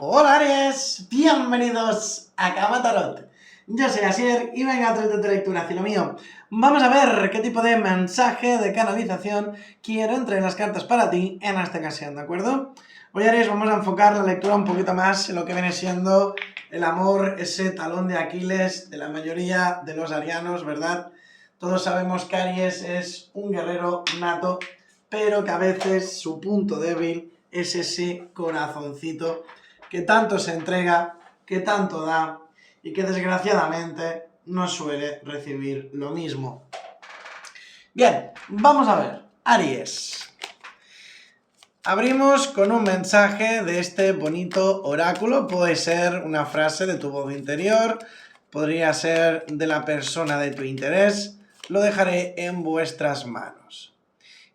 Hola Aries, bienvenidos a Cama Tarot. Yo soy Asier y venga a través de tu lectura, cielo mío. Vamos a ver qué tipo de mensaje de canalización quiero entre las cartas para ti en esta ocasión, ¿de acuerdo? Hoy Aries vamos a enfocar la lectura un poquito más en lo que viene siendo el amor, ese talón de Aquiles de la mayoría de los arianos, ¿verdad? Todos sabemos que Aries es un guerrero nato, pero que a veces su punto débil es ese corazoncito que tanto se entrega, que tanto da y que desgraciadamente no suele recibir lo mismo. Bien, vamos a ver. Aries. Abrimos con un mensaje de este bonito oráculo. Puede ser una frase de tu voz interior, podría ser de la persona de tu interés. Lo dejaré en vuestras manos.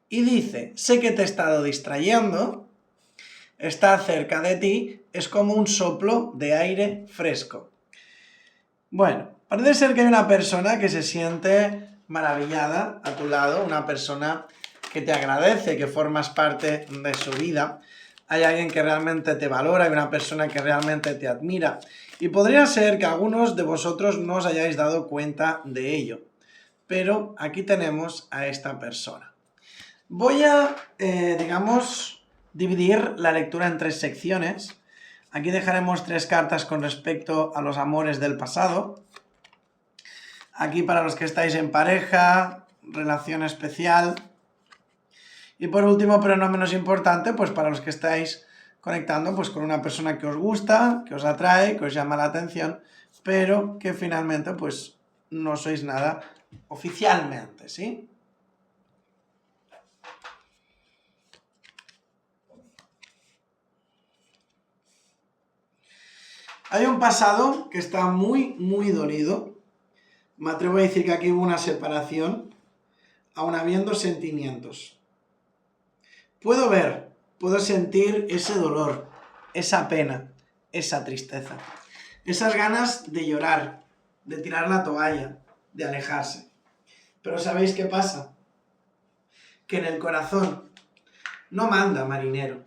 Y dice, sé que te he estado distrayendo, está cerca de ti, es como un soplo de aire fresco. Bueno, parece ser que hay una persona que se siente maravillada a tu lado, una persona que te agradece, que formas parte de su vida. Hay alguien que realmente te valora, hay una persona que realmente te admira. Y podría ser que algunos de vosotros no os hayáis dado cuenta de ello. Pero aquí tenemos a esta persona. Voy a, dividir la lectura en 3 secciones. Aquí dejaremos 3 cartas con respecto a los amores del pasado. Aquí para los que estáis en pareja, relación especial. Y por último, pero no menos importante, pues para los que estáis conectando pues con una persona que os gusta, que os atrae, que os llama la atención, pero que finalmente pues no sois nada oficialmente, ¿sí? Hay un pasado que está muy dolido. Me atrevo a decir que aquí hubo una separación, aun habiendo sentimientos. Puedo sentir ese dolor, esa pena, esa tristeza, esas ganas de llorar, de tirar la toalla, de alejarse. Pero ¿sabéis qué pasa? Que en el corazón no manda marinero.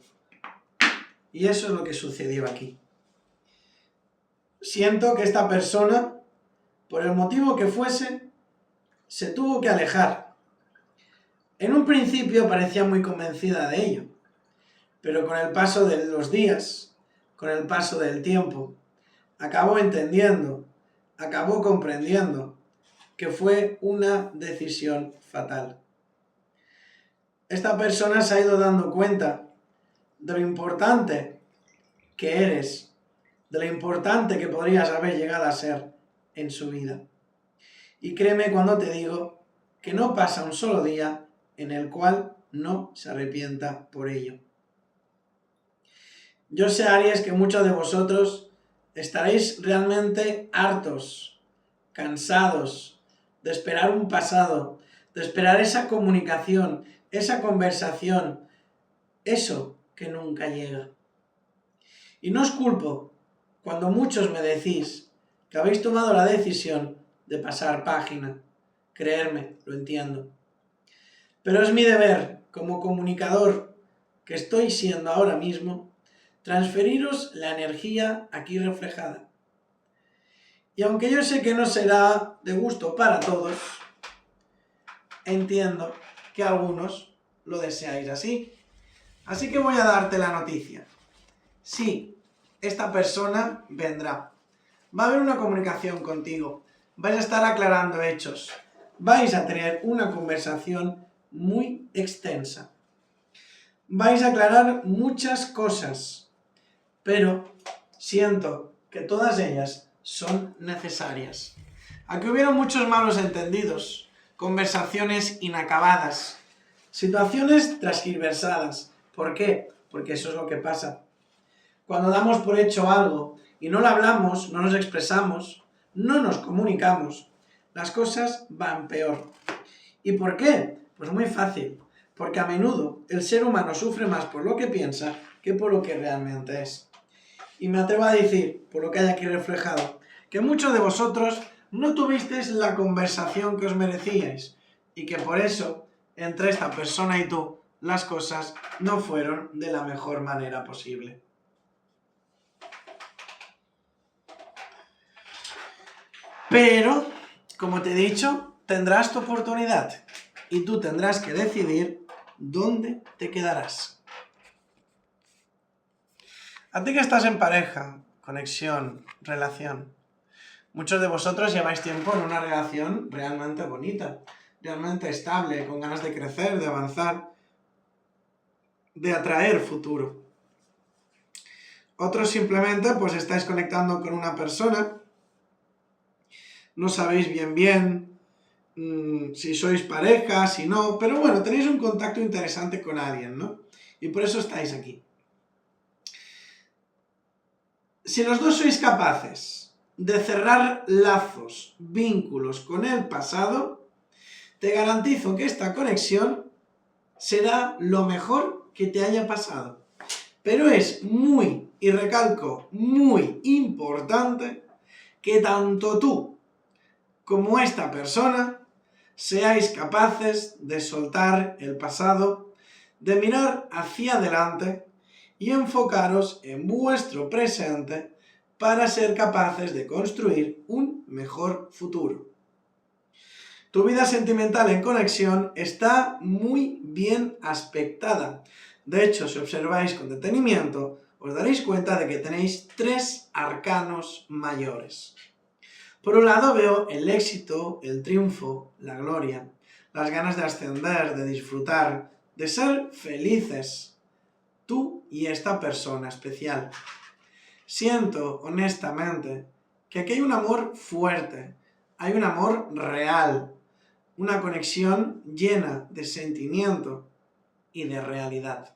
Y eso es lo que sucedió aquí. Siento que esta persona, por el motivo que fuese, se tuvo que alejar. En un principio parecía muy convencida de ello, pero con el paso de los días, con el paso del tiempo, acabó entendiendo, acabó comprendiendo que fue una decisión fatal. Esta persona se ha ido dando cuenta de lo importante que eres, de lo importante que podrías haber llegado a ser en su vida. Y créeme cuando te digo que no pasa un solo día en el cual no se arrepienta por ello. Yo sé, Aries, que muchos de vosotros estaréis realmente hartos, cansados de esperar un pasado, de esperar esa comunicación, esa conversación, eso que nunca llega. Y no os culpo cuando muchos me decís que habéis tomado la decisión de pasar página. Creerme, lo entiendo. Pero es mi deber, como comunicador que estoy siendo ahora mismo, transferiros la energía aquí reflejada. Y aunque yo sé que no será de gusto para todos, entiendo que algunos lo deseáis así. Así que voy a darte la noticia. Sí, esta persona vendrá. Va a haber una comunicación contigo. Vais a estar aclarando hechos. Vais a tener una conversación muy extensa. Vais a aclarar muchas cosas, pero siento que todas ellas son necesarias. Aquí hubieron muchos malos entendidos, conversaciones inacabadas, situaciones transgiversadas. ¿Por qué? Porque eso es lo que pasa. Cuando damos por hecho algo y no lo hablamos, no nos expresamos, no nos comunicamos, las cosas van peor. ¿Y por qué? Pues muy fácil. Porque a menudo el ser humano sufre más por lo que piensa que por lo que realmente es. Y me atrevo a decir, por lo que hay aquí reflejado, que muchos de vosotros no tuvisteis la conversación que os merecíais y que por eso, entre esta persona y tú, las cosas no fueron de la mejor manera posible. Pero, como te he dicho, tendrás tu oportunidad y tú tendrás que decidir dónde te quedarás. A ti que estás en pareja, conexión, relación, muchos de vosotros lleváis tiempo en una relación realmente bonita, realmente estable, con ganas de crecer, de avanzar, de atraer futuro. Otros simplemente pues estáis conectando con una persona, no sabéis bien si sois pareja, si no, pero bueno, tenéis un contacto interesante con alguien, ¿no? Y por eso estáis aquí. Si los dos sois capaces de cerrar lazos, vínculos con el pasado, te garantizo que esta conexión será lo mejor que te haya pasado. Pero es muy, y recalco, muy importante que tanto tú como esta persona seáis capaces de soltar el pasado, de mirar hacia adelante y enfocaros en vuestro presente para ser capaces de construir un mejor futuro. Tu vida sentimental en conexión está muy bien aspectada. De hecho, si observáis con detenimiento, os daréis cuenta de que tenéis 3 arcanos mayores. Por un lado veo el éxito, el triunfo, la gloria, las ganas de ascender, de disfrutar, de ser felices, tú y esta persona especial. Siento, honestamente, que aquí hay un amor fuerte, hay un amor real, una conexión llena de sentimiento y de realidad.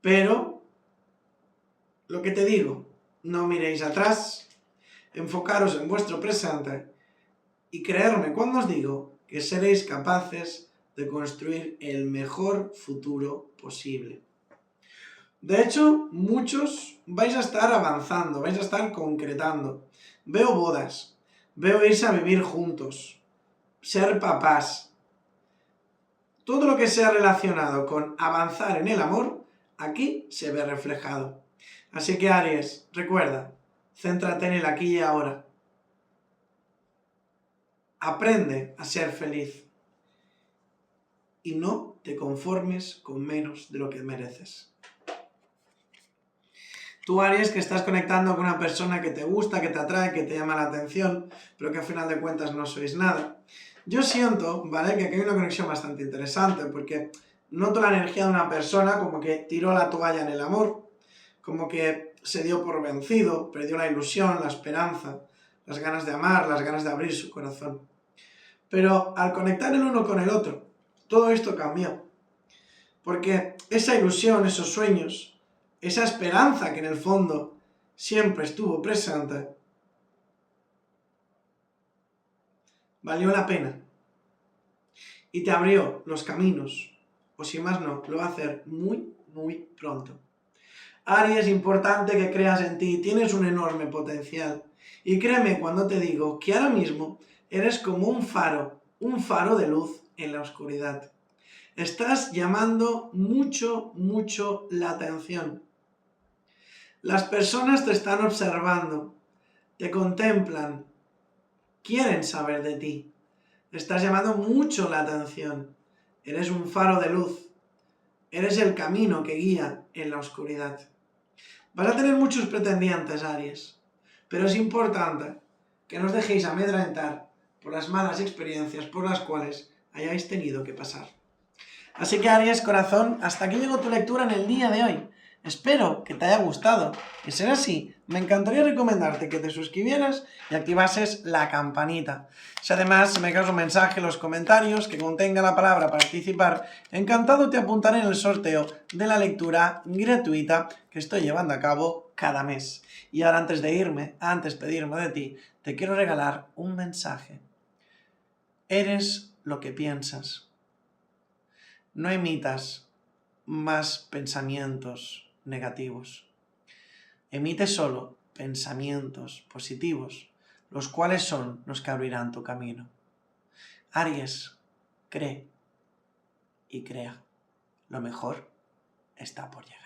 Pero, lo que te digo, no miréis atrás, enfocaros en vuestro presente y creerme cuando os digo que seréis capaces de construir el mejor futuro posible. De hecho, muchos vais a estar avanzando, vais a estar concretando. Veo bodas, veo irse a vivir juntos, ser papás. Todo lo que sea relacionado con avanzar en el amor, aquí se ve reflejado. Así que Aries, recuerda, céntrate en el aquí y ahora. Aprende a ser feliz y no te conformes con menos de lo que mereces. Tú, Aries, que estás conectando con una persona que te gusta, que te atrae, que te llama la atención, pero que al final de cuentas no sois nada. Yo siento, ¿vale?, que aquí hay una conexión bastante interesante, porque noto la energía de una persona como que tiró la toalla en el amor, como que se dio por vencido, perdió la ilusión, la esperanza, las ganas de amar, las ganas de abrir su corazón. Pero al conectar el uno con el otro, todo esto cambió. Porque esa ilusión, esos sueños, esa esperanza que en el fondo siempre estuvo presente, valió la pena. Y te abrió los caminos, o si más no, lo va a hacer muy, muy pronto. Aries, es importante que creas en ti, tienes un enorme potencial. Y créeme cuando te digo que ahora mismo eres como un faro de luz en la oscuridad. Estás llamando mucho, mucho la atención. Las personas te están observando, te contemplan, quieren saber de ti. Estás llamando mucho la atención. Eres un faro de luz. Eres el camino que guía en la oscuridad. Vas a tener muchos pretendientes, Aries, pero es importante que no os dejéis amedrentar por las malas experiencias por las cuales hayáis tenido que pasar. Así que, Aries, corazón, hasta aquí llegó tu lectura en el día de hoy. Espero que te haya gustado. Y ser así, me encantaría recomendarte que te suscribieras y activases la campanita. Si además me dejas un mensaje en los comentarios que contenga la palabra participar, encantado te apuntaré en el sorteo de la lectura gratuita que estoy llevando a cabo cada mes. Y ahora, antes de irme, antes de pedirme de ti, te quiero regalar un mensaje. Eres lo que piensas. No emitas más pensamientos negativos. Emite solo pensamientos positivos, los cuales son los que abrirán tu camino. Aries, cree y crea. Lo mejor está por llegar.